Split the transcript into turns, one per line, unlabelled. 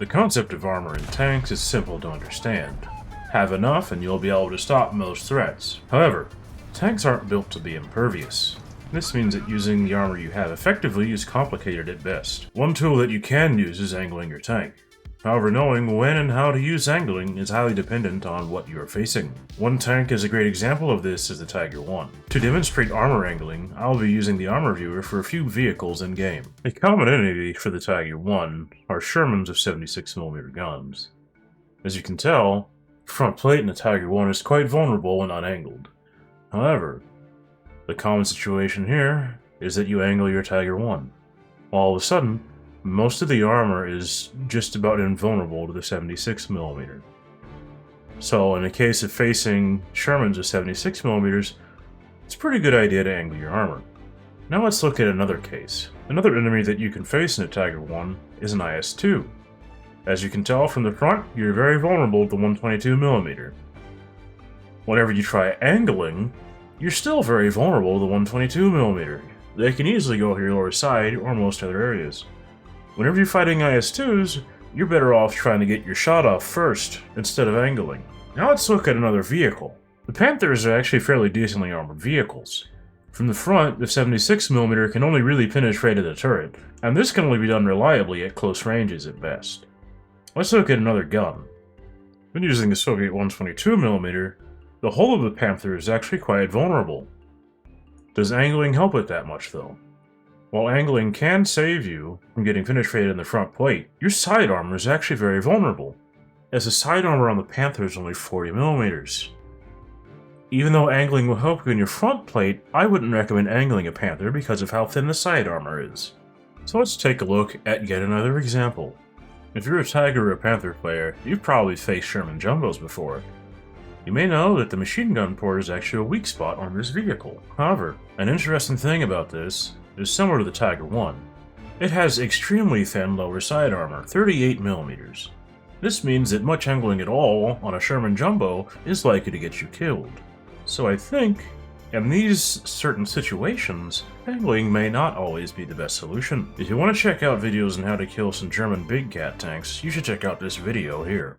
The concept of armor in tanks is simple to understand. Have enough and you'll be able to stop most threats. However, tanks aren't built to be impervious. This means that using the armor you have effectively is complicated at best. One tool that you can use is angling your tank. However, knowing when and how to use angling is highly dependent on what you are facing. One tank is a great example of this is the Tiger 1. To demonstrate armor angling, I'll be using the armor viewer for a few vehicles in-game. A common enemy for the Tiger 1 are Shermans of 76mm guns. As you can tell, the front plate in the Tiger 1 is quite vulnerable when unangled. However, the common situation here is that you angle your Tiger 1. All of a sudden, most of the armor is just about invulnerable to the 76mm. So in the case of facing Shermans of 76mm, it's a pretty good idea to angle your armor. Now let's look at another case. Another enemy that you can face in a Tiger 1 is an IS-2. As you can tell from the front, you're very vulnerable to the 122mm. Whenever you try angling, you're still very vulnerable to the 122mm. They can easily go to your lower side or most other areas. Whenever you're fighting IS-2s, you're better off trying to get your shot off first, instead of angling. Now let's look at another vehicle. The Panthers are actually fairly decently armored vehicles. From the front, the 76mm can only really penetrate at the turret, and this can only be done reliably at close ranges at best. Let's look at another gun. When using the Soviet 122mm, the hull of the Panther is actually quite vulnerable. Does angling help it that much though? While angling can save you from getting penetrated in the front plate, your side armor is actually very vulnerable, as the side armor on the Panther is only 40mm. Even though angling will help you in your front plate, I wouldn't recommend angling a Panther because of how thin the side armor is. So let's take a look at yet another example. If you're a Tiger or a Panther player, you've probably faced Sherman Jumbos before. You may know that the machine gun port is actually a weak spot on this vehicle. However, an interesting thing about this is similar to the Tiger 1. It has extremely thin lower side armor, 38mm. This means that much angling at all on a Sherman Jumbo is likely to get you killed. So I think, in these certain situations, angling may not always be the best solution. If you want to check out videos on how to kill some German Big Cat tanks, you should check out this video here.